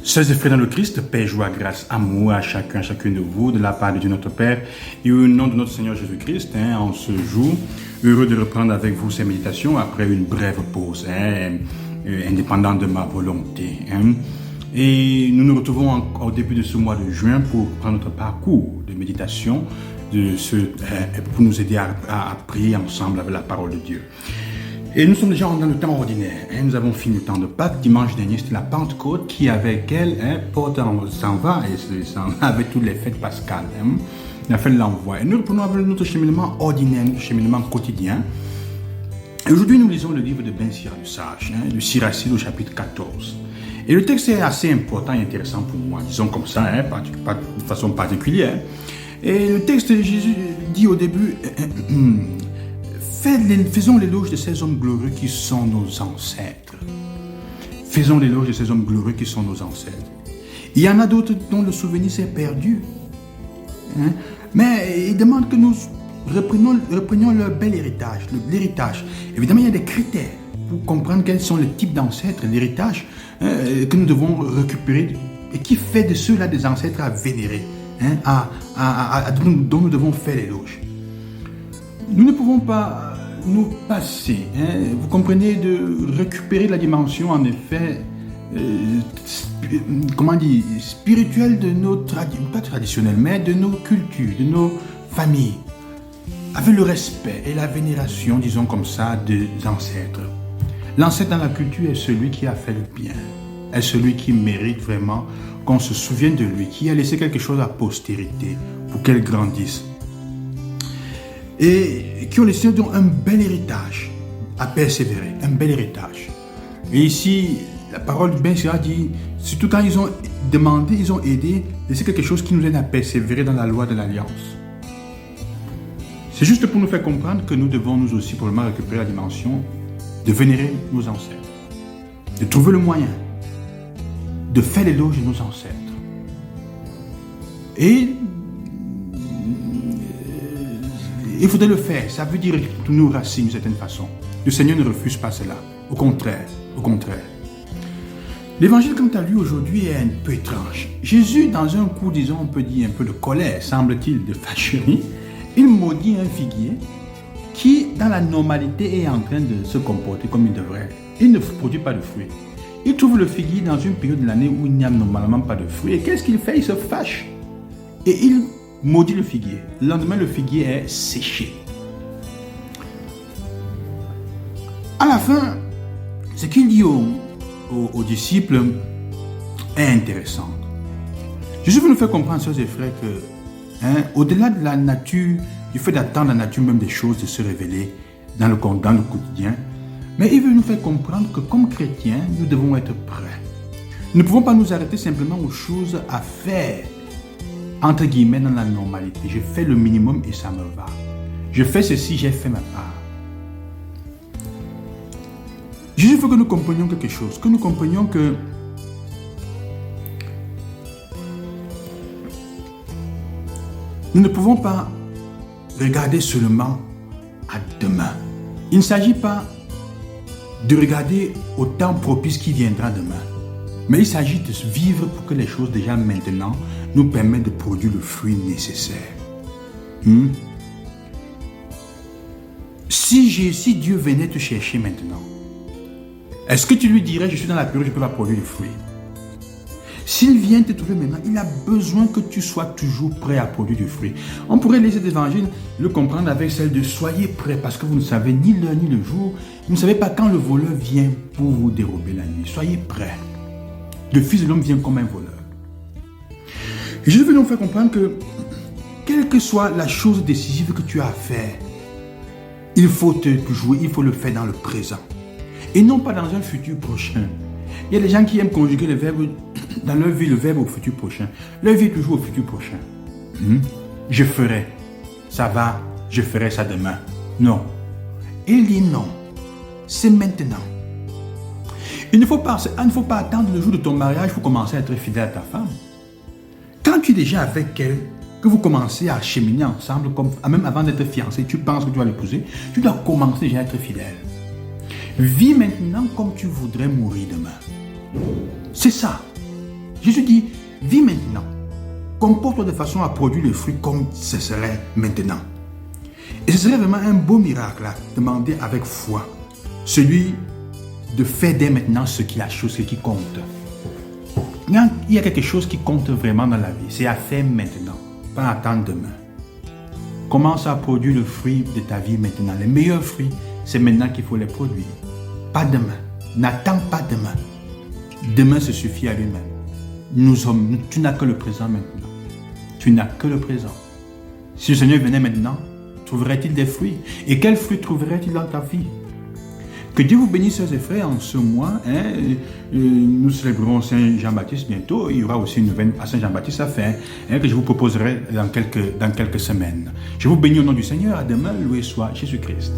Sœurs et frères dans le Christ, paix, joie, grâce, amour à chacune de vous, de la part de Dieu notre Père, et au nom de notre Seigneur Jésus-Christ, en ce jour, heureux de reprendre avec vous ces méditations après une brève pause, indépendant de ma volonté. Et nous nous retrouvons au début de ce mois de juin pour prendre notre parcours de méditation, pour nous aider à prier ensemble avec la parole de Dieu. Et nous sommes déjà dans le temps ordinaire. Nous avons fini le temps de Pâques. Dimanche dernier, c'était la Pentecôte qui, avec elle, s'en va et s'en va avec toutes les fêtes pascales. Il a fait l'envoi. Et nous reprenons avec notre cheminement ordinaire, notre cheminement quotidien. Et aujourd'hui, nous lisons le livre de Ben Sira le Sage, de Siracide au chapitre 14. Et le texte est assez important et intéressant pour moi, disons comme ça, de façon particulière. Et le texte de Jésus dit au début... Faisons l'éloge de ces hommes glorieux qui sont nos ancêtres. Faisons l'éloge de ces hommes glorieux qui sont nos ancêtres. Il y en a d'autres dont le souvenir s'est perdu. Mais il demande que nous reprenions leur bel héritage. L'héritage. Évidemment, il y a des critères pour comprendre quels sont les types d'ancêtres, l'héritage que nous devons récupérer et qui fait de ceux-là des ancêtres à vénérer, dont nous devons faire l'éloge. Nous ne pouvons pas nous passer, vous comprenez, de récupérer la dimension, en effet, spirituelle de nos pas traditionnelle, mais de nos cultures, de nos familles, avec le respect et la vénération, disons comme ça, des ancêtres. L'ancêtre dans la culture est celui qui a fait le bien, est celui qui mérite vraiment qu'on se souvienne de lui, qui a laissé quelque chose à la postérité pour qu'elle grandisse. Et qui ont laissé donc un bel héritage à persévérer, un bel héritage. Et ici, la parole de Ben Sira dit, surtout quand ils ont demandé, ils ont aidé, laisser quelque chose qui nous aide à persévérer dans la loi de l'Alliance. C'est juste pour nous faire comprendre que nous devons nous aussi probablement récupérer la dimension de vénérer nos ancêtres, de trouver le moyen de faire l'éloge de nos ancêtres. Et il faudrait le faire, ça veut dire retourner aux racines d'une certaine façon. Le Seigneur ne refuse pas cela, au contraire, au contraire. L'évangile quant à lui aujourd'hui est un peu étrange. Jésus, dans un coup, disons, on peut dire un peu de colère, semble-t-il, de fâcherie, il maudit un figuier qui, dans la normalité, est en train de se comporter comme il devrait. Il ne produit pas de fruits. Il trouve le figuier dans une période de l'année où il n'y a normalement pas de fruits. Et qu'est-ce qu'il fait? Il se fâche. Et il maudit le figuier. Le lendemain, le figuier est séché. À la fin, ce qu'il dit aux disciples est intéressant. Jésus veut nous faire comprendre, sœurs et frères, que au-delà de la nature, du fait d'attendre la nature même des choses de se révéler dans le quotidien, mais il veut nous faire comprendre que comme chrétiens, nous devons être prêts. Nous ne pouvons pas nous arrêter simplement aux choses à faire entre guillemets dans la normalité. Je fais le minimum et ça me va. Je fais ceci, j'ai fait ma part. Jésus veut que nous comprenions quelque chose, que nous comprenions que nous ne pouvons pas regarder seulement à demain. Il ne s'agit pas de regarder au temps propice qui viendra demain. Mais il s'agit de vivre pour que les choses déjà maintenant nous permettent de produire le fruit nécessaire. Si Dieu venait te chercher maintenant, est-ce que tu lui dirais, je suis dans la période, je ne peux pas produire le fruit? S'il vient te trouver maintenant, il a besoin que tu sois toujours prêt à produire du fruit. On pourrait lire cet évangile, le comprendre avec celle de soyez prêts parce que vous ne savez ni l'heure ni le jour. Vous ne savez pas quand le voleur vient pour vous dérober la nuit. Soyez prêts. Le Fils de l'homme vient comme un voleur. Et je veux nous faire comprendre que, quelle que soit la chose décisive que tu as à faire, il faut te jouer, il faut le faire dans le présent. Et non pas dans un futur prochain. Il y a des gens qui aiment conjuguer le verbe, dans leur vie, le verbe au futur prochain. Leur vie est toujours au futur prochain. Je ferai, ça va, je ferai ça demain. Non. Il dit non. C'est maintenant. Il ne faut pas attendre le jour de ton mariage pour commencer à être fidèle à ta femme. Quand tu es déjà avec elle, que vous commencez à cheminer ensemble, même avant d'être fiancé, tu penses que tu vas l'épouser, tu dois commencer déjà à être fidèle. Vis maintenant comme tu voudrais mourir demain. C'est ça. Jésus dit, vis maintenant. Comporte-toi de façon à produire le fruit comme ce serait maintenant. Et ce serait vraiment un beau miracle à demander avec foi. Celui de faire dès maintenant ce qui est la chose qui compte. Il y a quelque chose qui compte vraiment dans la vie. C'est à faire maintenant, pas attendre demain. Commence à produire le fruit de ta vie maintenant. Les meilleurs fruits, c'est maintenant qu'il faut les produire. Pas demain. N'attends pas demain. Demain se suffit à lui-même. Tu n'as que le présent maintenant. Tu n'as que le présent. Si le Seigneur venait maintenant, trouverait-il des fruits? Et quels fruits trouverait-il dans ta vie? Que Dieu vous bénisse, sœurs et frères, en ce mois. Nous célébrerons Saint Jean-Baptiste bientôt. Il y aura aussi une neuvaine à Saint Jean-Baptiste à faire, que je vous proposerai dans quelques semaines. Je vous bénis au nom du Seigneur. À demain, loué soit Jésus-Christ.